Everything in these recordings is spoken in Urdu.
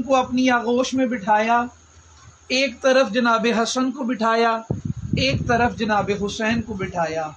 کو اپنی آغوش میں بٹھایا، ایک طرف جناب حسن کو بٹھایا، ایک طرف جناب حسین کو بٹھایا۔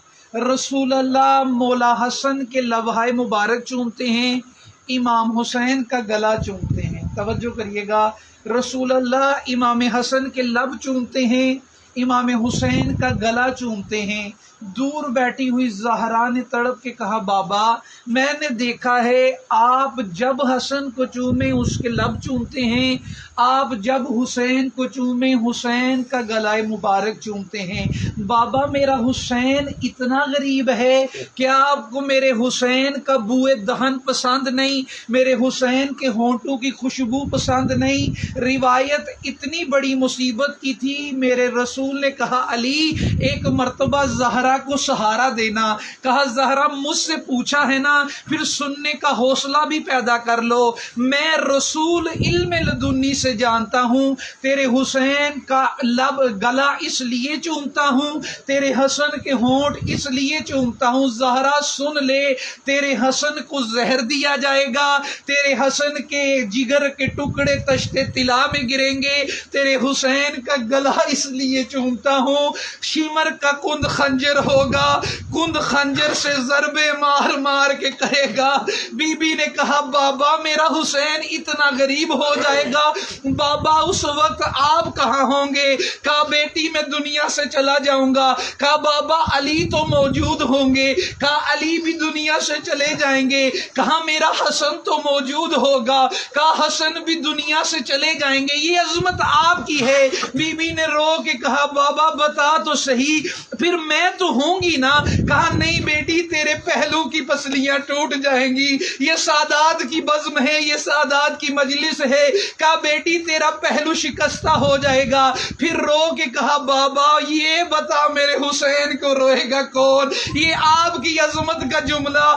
رسول اللہ مولا حسن کے لوحہ مبارک چومتے ہیں، امام حسین کا گلا چومتے ہیں۔ توجہ کریے گا، رسول اللہ امام حسن کے لب چومتے ہیں، امام حسین کا گلا چومتے ہیں۔ دور بیٹھی ہوئی زہرا نے تڑپ کے کہا بابا میں نے دیکھا ہے آپ جب حسن کو چومیں اس کے لب چومتے ہیں، آپ جب حسین کو چومیں حسین کا گلائے مبارک چومتے ہیں۔ بابا میرا حسین اتنا غریب ہے، کیا آپ کو میرے حسین کا بوئے دہن پسند نہیں؟ میرے حسین کے ہونٹوں کی خوشبو پسند نہیں؟ روایت اتنی بڑی مصیبت کی تھی، میرے رسول نے کہا علی ایک مرتبہ زہرا کو سہارا دینا، کہا زہرا مجھ سے پوچھا ہے نا، پھر سننے کا حوصلہ بھی پیدا کر لو۔ میں رسول علم لدنی سے جانتا ہوں، تیرے حسین کا لب گلا اس لیے چومتا ہوں، تیرے حسن کے ہونٹ اس لیے چومتا ہوں۔ زہرا سن لے، تیرے حسن کو زہر دیا جائے گا، تیرے حسن کے جگر کے ٹکڑے تشتے طلا میں گریں گے، تیرے حسین کا گلا اس لیے چومتا ہوں۔ شمر کا کند خنجر ہوگا، کند خنجر سے ضربے مار مار کے کہے گا۔ بی بی نے کہا بابا میرا حسین اتنا غریب ہو جائے گا، بابا اس وقت آپ کہاں ہوں گے؟ کہا بیٹی میں دنیا سے چلا جاؤں گا۔ کہا بابا علی تو موجود ہوں گے۔ کہا علی بھی دنیا سے چلے جائیں گے۔ کہا میرا حسن تو موجود ہوگا۔ کہا حسن بھی دنیا سے چلے جائیں گے، یہ عظمت آپ کی ہے۔ بی بی نے رو کے کہا بابا بتا تو صحیح، پھر میں تو ہوں گی نا؟ کہا نہیں بیٹی تیرے پہلو کی پسلیاں ٹوٹ جائیں گی، یہ سادات کی بزم ہے، یہ سادات کی مجلس ہے۔ کہا بیٹی تیرا پہلو شکستہ ہو جائے گا۔ پھر رو کے کہا بابا یہ بتا میرے حسین کو روئے گا کون؟ یہ آپ کی عظمت کا جملہ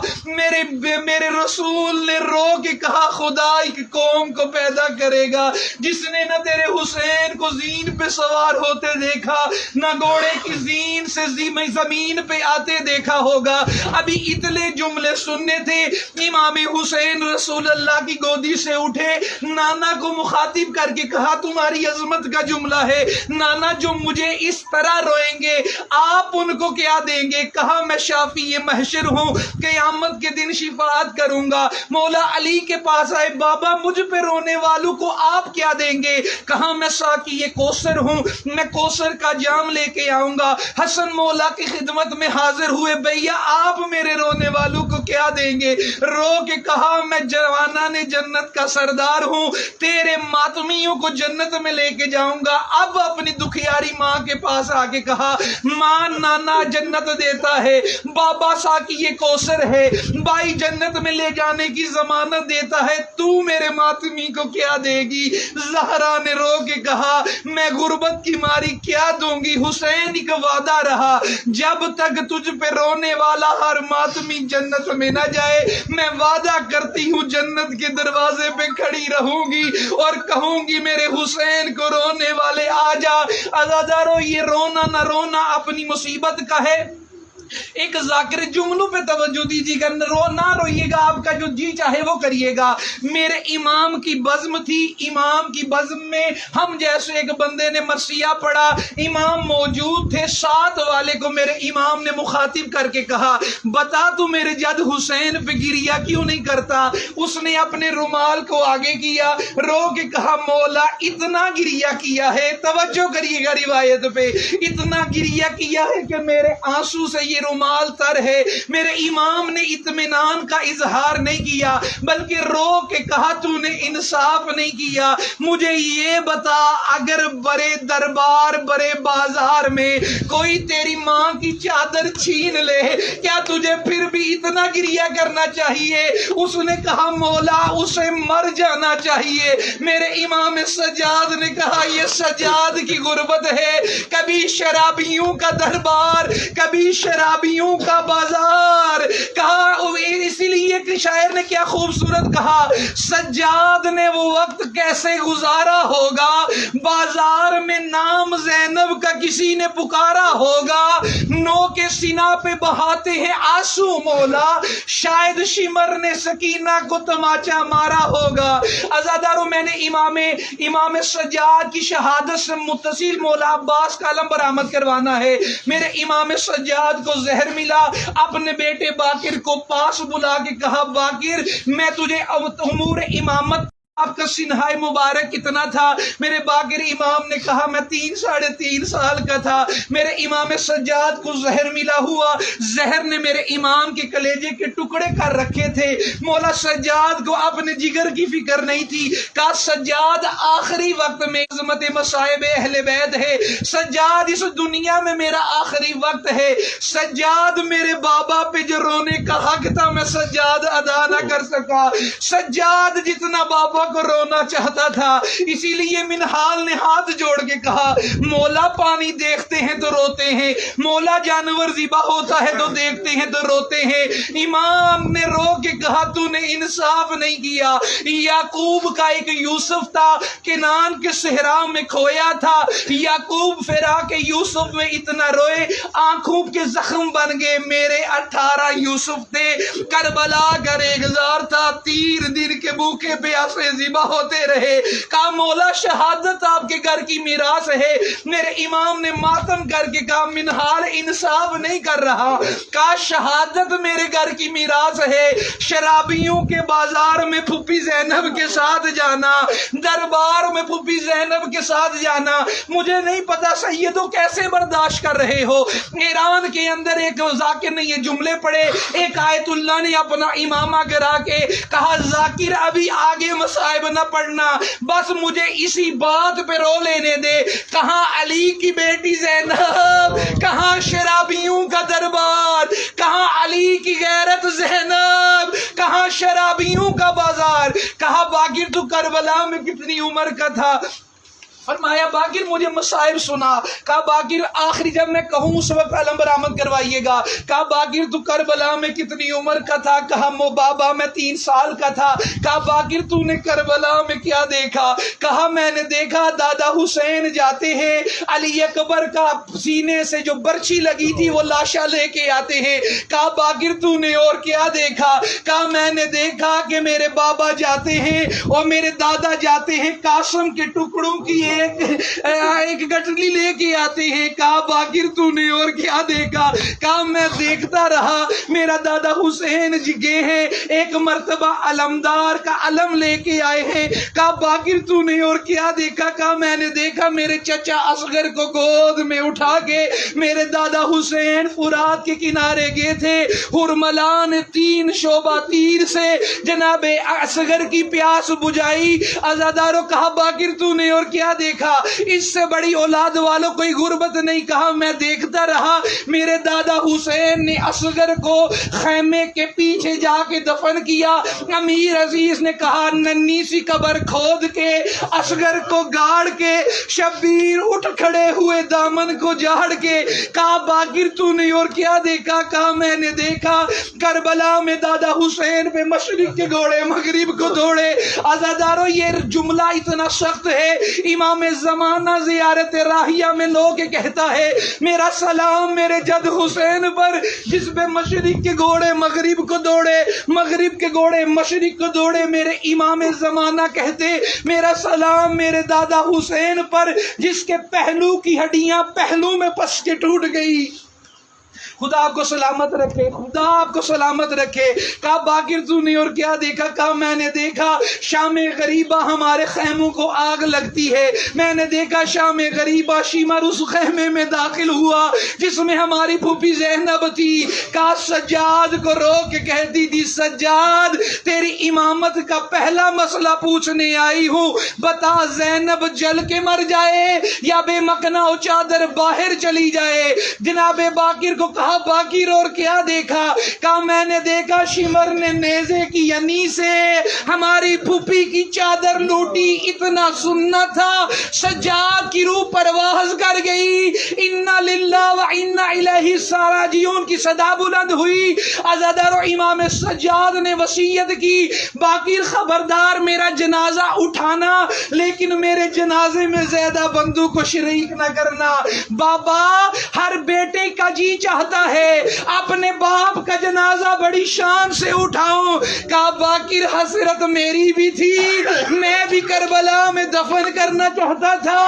میرے رسول نے رو کے کہا خدا ایک قوم کو پیدا کرے گا جس نے نہ تیرے حسین کو زین پہ سوار ہوتے دیکھا، نہ گھوڑے کی زین سے زمین پہ آتے دیکھا ہوگا۔ ابھی اتنے جملے سننے تھے، امام حسین رسول اللہ کی گودی سے اٹھے، نانا کو مخاطب کر کے کہا تمہاری عظمت کا جملہ ہے، نانا جو مجھے اس طرح روئیں گے آپ ان کو کیا دیں گے؟ کہا میں شافی محشر ہوں، قیامت کے دن شفاعت کروں گا۔ مولا علی کے پاس آئے، بابا مجھ پہ رونے والوں کو آپ کیا دیں گے؟ کہا میں ساقی کوثر ہوں، میں کوثر کا جام لے کے آؤں گا۔ حسن مولا کی خدمت میں حاضر ہوئے، بھیا آپ میرے رونے والوں کو کیا دیں گے؟ رو کے کہا میں جوانان جنت کا سردار ہوں، تیرے ماتمیوں کو جنت میں لے کے جاؤں گا۔ اب اپنی دکھیاری ماں کے پاس آ کے کہا ماں نانا جنت دیتا ہے، بابا ساقی کوثر ہے، بھائی جنت میں لے جانے کی ضمانت دیتا ہے، تو میرے ماتمی کو کیا دے گی؟ زہرا نے رو کے کہا میں غربت کی ماری کیا دوں گی؟ حسین ایک وعدہ رہا، جب تک تجھ پہ رونے والا ہر ماتمی جنت میں نہ جائے میں وعدہ کرتی ہوں جنت کے دروازے پہ کھڑی رہوں گی اور کہوں گی میرے حسین کو رونے والے آ جا۔ عزادارو یہ رونا نہ رونا اپنی مصیبت کا ہے۔ ایک ذاکر جملوں پہ توجہ دیجیے گا، نہ روئیے گا، آپ کا جو جی چاہے وہ کریے گا۔ میرے امام کی بزم تھی، امام کی بزم میں ہم جیسے ایک بندے نے مرثیہ پڑھا، امام موجود تھے، ساتھ والے کو میرے امام نے مخاطب کر کے کہا بتا تو میرے جد حسین پہ گریہ کیوں نہیں کرتا؟ اس نے اپنے رومال کو آگے کیا، رو کے کہا مولا اتنا گریہ کیا ہے، توجہ کریے گا روایت پہ، اتنا گریہ کیا ہے کہ میرے آنسو سے یہ رومال تر ہے۔ میرے امام نے اطمینان کا اظہار نہیں کیا بلکہ رو کے کہا تو نے انصاف نہیں کیا، مجھے یہ بتا اگر برے دربار برے بازار میں کوئی تیری ماں کی چادر چھین لے کیا تجھے پھر بھی اتنا گریہ کرنا چاہیے؟ اس نے کہا مولا اسے مر جانا چاہیے۔ میرے امام سجاد نے کہا یہ سجاد کی غربت ہے، کبھی شرابیوں کا دربار کبھی شرابیوں کا بازار۔ کہا اسی لیے کہ شاعر نے کیا خوبصورت کہا، سجاد نے وہ وقت کیسے گزارا ہوگا، بازار میں نام زینب کا کسی نے پکارا ہوگا، نو کے سینہ پہ بہاتے ہیں آنسو مولا، شاید شمر نے سکینہ کو تماچا مارا ہوگا۔ عزادارو، میں نے امام سجاد کی شہادت سے متصل مولا عباس کا علم برآمد کروانا ہے۔ میرے امام سجاد کو زہر ملا، اپنے بیٹے باقر کو پاس بلا کے کہا، باقر میں تجھے امور امامت، آپ کا سنہائے مبارک کتنا تھا؟ میرے باقر امام نے کہا میں 3 سال کا تھا۔ میرے امام سجاد کو زہر ملا ہوا، زہر نے میرے امام کے کلیجے کے ٹکڑے کر رکھے تھے۔ مولا سجاد کو اپنے جگر کی فکر نہیں تھی۔ کہا سجاد آخری وقت میں عظمت مصائب اہل بیت ہے، سجاد اس دنیا میں میرا آخری وقت ہے، سجاد میرے بابا پہ جو رونے کا حق تھا میں سجاد ادا نہ کر سکا، سجاد جتنا بابا کو رونا چاہتا تھا، اسی لیے منہال نے ہاتھ جوڑ کے کہا، مولا پانی دیکھتے ہیں تو روتے ہیں، مولا جانور ذبح ہوتا ہے تو دیکھتے ہیں تو روتے ہیں۔ امام نے رو کے کہا تو نے انصاف نہیں کیا۔ یعقوب کا ایک یوسف تھا، کنان کے صحرا میں کھویا تھا، یعقوب فراق یوسف میں اتنا روئے آنکھوں کے زخم بن گئے۔ میرے 18 یوسف تھے، کربلا کا ریگزار تھا، 3 دن کے بھوکے پیاسے ذبح ہوتے رہے۔ کہا مولا شہادت آپ کے گھر کی میراث ہے۔ میرے امام نے ماتم کر کے کہا منہال انصاف نہیں کر رہا، کہا شہادت میرے گھر کی میراث ہے، شرابیوں کے بازار میں پھوپھی زینب کے ساتھ جانا، دربار میں پھوپھی زینب کے ساتھ جانا، مجھے نہیں پتا سیدو کیسے برداشت کر رہے ہو۔ ایران کے اندر ایک ذاکر نے یہ جملے پڑھے، ایک آیت اللہ نے اپنا امامہ گرا کے کہا ذاکر ابھی آگے مصائب نہ پڑھنا، بس مجھے اسی بات پہ رو لینے دے۔ کہاں علی کی بیٹی زینب، کہاں شرابیوں کا دربار، کہاں علی کی غیرت زینب، کہاں شرابیوں کا بازار۔ کہا باقر تو کربلا میں کتنی عمر کا تھا؟ فرمایا باقر مجھے مصائب سنا۔ کہا باقر آخری جب میں کہوں اس وقت علم برآمد کروائیے گا۔ کہا باقر تو کربلا میں کتنی عمر کا تھا؟ کہا بابا میں 3 سال کا تھا۔ کہا باقر تو نے کربلا میں کیا دیکھا؟ کہا میں نے دیکھا دادا حسین جاتے ہیں، علی اکبر کا سینے سے جو برچھی لگی تھی وہ لاشا لے کے آتے ہیں۔ کہا باقر تو نے اور کیا دیکھا؟ کہا میں نے دیکھا کہ میرے بابا جاتے ہیں اور میرے دادا جاتے ہیں، قاسم کے ٹکڑوں کی ایک گٹلی لے کے آتے ہیں۔ کہا باقر تو نے اور کیا دیکھا؟ کہا میں دیکھتا رہا، میرا دادا حسین جی گئے ہیں، ایک مرتبہ علمدار کا علم لے کے آئے ہیں۔ کہا باقر تو نے اور کیا دیکھا؟ کہا میں نے دیکھا میرے چچا اصغر کو گود میں اٹھا کے میرے دادا حسین فرات کے کنارے گئے تھے، ہرملا نے 3 شعبہ تیر سے جناب اصغر کی پیاس بجھائی۔ عزادارو کہا باقر تو نے اور کیا دیکھا؟ اس سے بڑی اولاد والوں کوئی غربت نہیں۔ کہا میں دیکھتا رہا، میرے دادا حسین نے اصغر کو خیمے کے پیچھے جا کے دفن کیا۔ امیر عزیز نے کہا ننھی سی قبر کھود کے اصغر کو گاڑ کے شبیر اٹھ کھڑے ہوئے دامن کو جھاڑ کے۔ کہا باقر تو نے اور کیا دیکھا؟ کہا میں نے دیکھا کربلا میں دادا حسین پہ مشرق کے گھوڑے مغرب کو دوڑے۔ عزادارو یہ جملہ اتنا سخت ہے، امام زمانہ زیارت راہیہ میں لوگ کہتا ہے میرا سلام میرے جد حسین پر جس پہ مشرق کے گھوڑے مغرب کو دوڑے، مغرب کے گھوڑے مشرق کو دوڑے۔ میرے امام زمانہ کہتے میرا سلام میرے دادا حسین پر جس کے پہلو کی ہڈیاں پہلو میں پس کے ٹوٹ گئی۔ خدا آپ کو سلامت رکھے، خدا آپ کو سلامت رکھے۔ کہا باقر تو نے اور کیا دیکھا؟ کہا میں نے دیکھا شام غریبہ ہمارے خیموں کو آگ لگتی ہے، میں نے دیکھا شام غریبہ شیمر اس خیمے میں داخل ہوا جس میں ہماری پھوپھی زینب تھی۔ کہا سجاد کو رو کے کہتی تھی سجاد تیری امامت کا پہلا مسئلہ پوچھنے آئی ہوں، بتا زینب جل کے مر جائے یا بے مکنا و چادر باہر چلی جائے؟ جناب باقر کو کہا باقر اور کیا دیکھا؟ کہا میں نے دیکھا شمر نے نیزے کی ینی سے ہماری پھوپھی کی چادر لوٹی، اتنا سننا تھا سجاد کی روح پرواز کر گئی، انا للہ و انا الیہ راجعون کی صدا بلند ہوئی۔ عزادارو امام سجاد نے وصیت کی باقر خبردار میرا جنازہ اٹھانا لیکن میرے جنازے میں زیادہ بندوں کو شریک نہ کرنا۔ بابا ہر بیٹے کا جی چاہتا ہے اپنے باپ کا جنازہ بڑی شان سے اٹھاؤں۔ کہا باقر حسرت میری بھی تھی، میں بھی کربلا میں دفن کرنا چاہتا تھا۔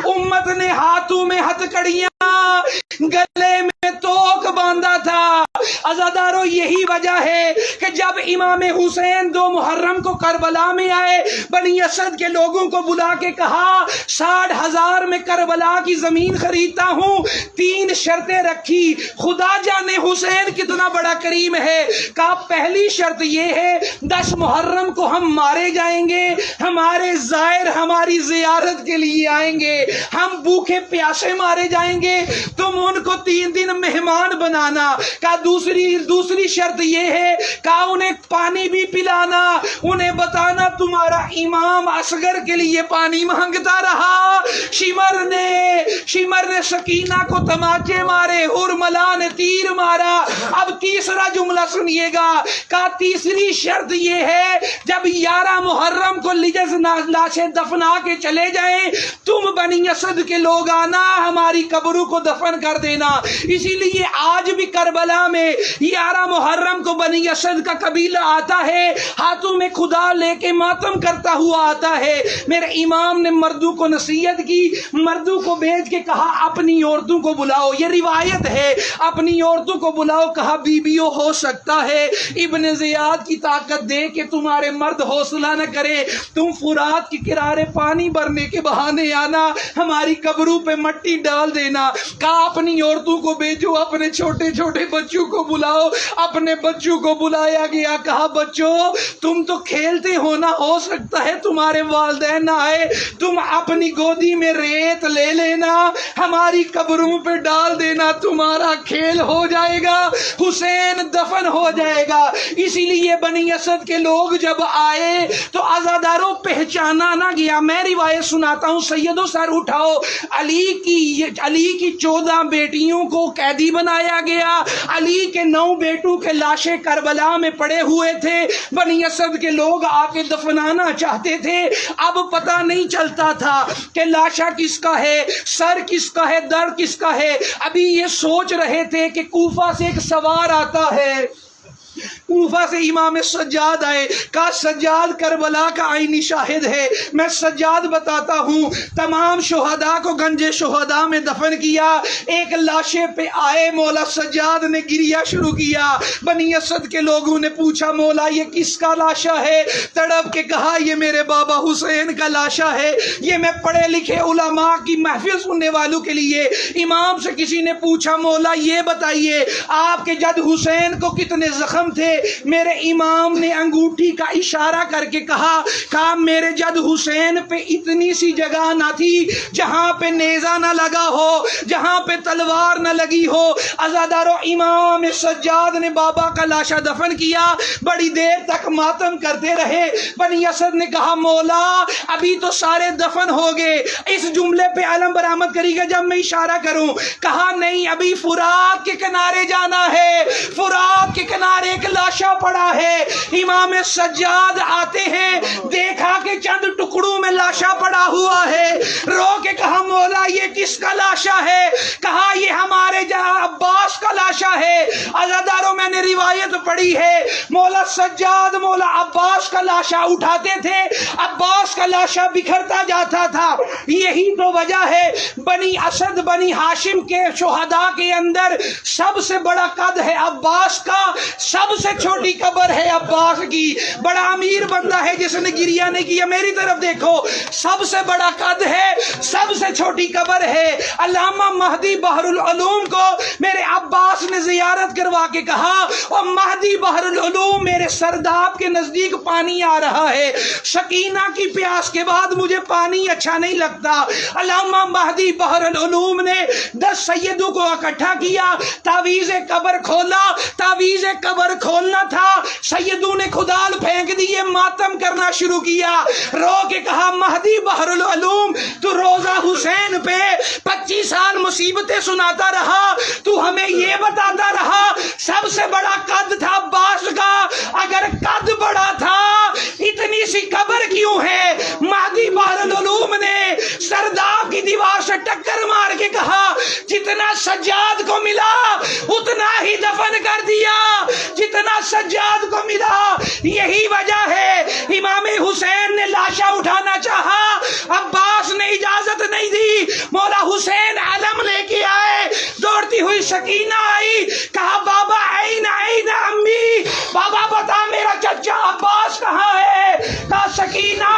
امت نے ہاتھوں میں ہتھکڑیاں، گلے میں توک باندھا تھا۔ عزادارو یہی وجہ ہے کہ جب امام حسین 2 محرم کو کربلا میں آئے، بنی اسد کے لوگوں کو بلا کے کہا 60,000 میں کربلا کی زمین خریدتا ہوں، 3 شرطیں رکھی۔ خدا جانے حسین کتنا بڑا کریم ہے۔ کہا پہلی شرط یہ ہے 10 محرم کو ہم مارے جائیں گے، ہمارے زائر ہماری زیارت کے لیے آئیں گے، ہم بھوکے پیاسے مارے جائیں گے، تم ان کو 3 دن مہمان بنانا۔ کہا دوسری شرط یہ ہے کہ انہیں پانی بھی پلانا، انہیں بتانا تمہارا امام اصغر کے لیے پانی مانگتا رہا۔ شمر نے سکینہ کو تماچے مارے، ہرملا نے تیر مارا۔ اب تیسرا جملہ سنیے گا، کہا تیسری شرط یہ ہے جب 11 محرم کو لجز لاشیں دفنا کے چلے جائیں، تم بنی اسد کے لوگ آنا، ہماری قبروں کو دفن کر دینا۔ اسی لیے آج بھی کربلا میں 11 محرم کو بنی اسد کا قبیلہ آتا ہے، ہاتھوں میں خدا لے کے ماتم کرتا ہوا آتا ہے۔ میرے امام نے مردوں کو نصیحت کی، مردوں کو بھیج کے کہا اپنی عورتوں کو بلاؤ، یہ روایت ہے، اپنی عورتوں کو بلاؤ۔ کہا بیویوں ہو سکتا ہے ابن زیاد کی طاقت دے کہ تمہارے مرد حوصلہ نہ کرے، تم فرات کے کنارے پانی بھرنے کے بہانے آنا، ہماری قبروں پہ مٹی ڈال دینا۔ کہا اپنی عورتوں کو بھیجو، اپنے چھوٹے چھوٹے بچوں کو بلاؤ۔ اپنے بچوں کو بلایا گیا، کہا بچوں تم تو کھیلتے ہو نا، ہو سکتا ہے تمہارے والدین نہ آئے، تم اپنی گودی میں ریت لے لینا، ہماری قبروں پہ ڈال دینا، تمہارا کھیل ہو جائے گا، حسین دفن ہو جائے گا۔ اسی لیے بنی اسد کے لوگ جب آئے تو عزاداروں پہچانا نہ گیا۔ میں روایت سناتا ہوں، سیدو سر اٹھاؤ، علی کی 14 بیٹیوں کو قیدی بنایا گیا، علی کے 9 بیٹوں کے لاشیں کربلا میں پڑے ہوئے تھے، بنی اسد کے لوگ آ کے دفنانا چاہتے تھے۔ اب پتہ نہیں چلتا تھا کہ لاشا کس کا ہے، سر کس کا ہے، در کس کا ہے۔ ابھی یہ سوچ رہے تھے کہ کوفہ سے ایک سوار آتا ہے، کوفہ سے امام سجاد آئے، کہا سجاد کربلا کا عینی شاہد ہے، میں سجاد بتاتا ہوں، تمام شہداء کو گنج شہداء میں دفن کیا، ایک لاشے پہ آئے، مولا سجاد نے گریہ شروع کیا۔ بنی اسد کے لوگوں نے پوچھا مولا یہ کس کا لاشا ہے؟ تڑپ کے کہا یہ میرے بابا حسین کا لاشا ہے۔ یہ میں پڑھے لکھے علماء کی محفل سننے والوں کے لیے، امام سے کسی نے پوچھا مولا یہ بتائیے آپ کے جد حسین کو کتنے زخم تھے؟ میرے امام نے انگوٹھی کا اشارہ کر کے کہا میرے جد حسین پہ اتنی سی جگہ نہ تھی جہاں پہ نیزہ نہ لگا ہو، جہاں پہ تلوار نہ لگی ہو۔ عزادارو امام سجاد نے بابا کا لاشا دفن کیا، بڑی دیر تک ماتم کرتے رہے۔ بنی اسد نے کہا مولا ابھی تو سارے دفن ہو گئے، اس جملے پہ علم برآمد کری گا جب میں اشارہ کروں۔ کہا نہیں ابھی فرات کے کنارے جانا ہے، فرات کے کنارے ایک لاشا پڑا ہے۔ امام سجاد آتے ہیں، دیکھا کہ چند ٹکڑوں میں لاشا پڑا ہوا ہے، رو کے کہا مولا یہ کس کا لاشا ہے؟ کہا یہ ہمارے عباس کا لاشا ہے۔ عزاداروں میں نے روایت پڑھی ہے، مولا سجاد مولا عباس کا لاشا اٹھاتے تھے، عباس کا لاشا بکھرتا جاتا تھا۔ یہی تو وجہ ہے بنی اسد بنی ہاشم کے شہداء کے اندر سب سے بڑا قد ہے عباس کا، سب سے چھوٹی قبر ہے عباس کی۔ بڑا امیر بندہ ہے جس نے گریہ نہیں کیا، میری طرف دیکھو، سب سے بڑا قد ہے، سب سے چھوٹی قبر ہے۔ علامہ مہدی بحر العلوم کو میرے عباس نے زیارت کروا کے کہا اور مہدی بحر العلوم میرے سرداب کے نزدیک پانی آ رہا ہے، سکینہ کی پیاس کے بعد مجھے پانی اچھا نہیں لگتا۔ علامہ مہدی بحر العلوم نے 10 سیدوں کو اکٹھا کیا، تعویذ قبر کھولا، تعویذ قبر کھولنا تھا، سیدوں نے خدال پھینک دیے، ماتم کرنا شروع کیا، رو کے کہا مہدی بحر العلوم تو روزہ حسین پہ 25 سال مصیبتیں سناتا رہا، تو ہمیں یہ بتاتا رہا سب سے بڑا قد تھا عباس کا، اگر قد بڑا تھا اتنی سی قبر کیوں ہے؟ مہدی بحر العلوم نے ٹکر مار کے کہا جتنا سجاد کو ملا اتنا ہی دفن کر دیا، جتنا سجاد کو ملا۔ یہی وجہ ہے امام حسین نے لاشا اٹھانا چاہا، عباس نے اجازت نہیں دی، مولا حسین علم لے کے آئے، دوڑتی ہوئی سکینہ آئی، کہا بابا این امی، بابا بتا میرا چچا عباس کہاں ہے؟ کہا سکینہ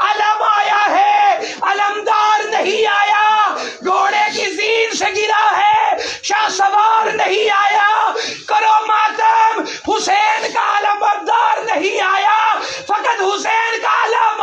علم آیا ہے، علمدار نہیں آیا، گھوڑے کی زین سے گرا ہے، شاہ سوار نہیں آیا، کرو ماتم، حسین کا علمبردار نہیں آیا، فقط حسین کا علم۔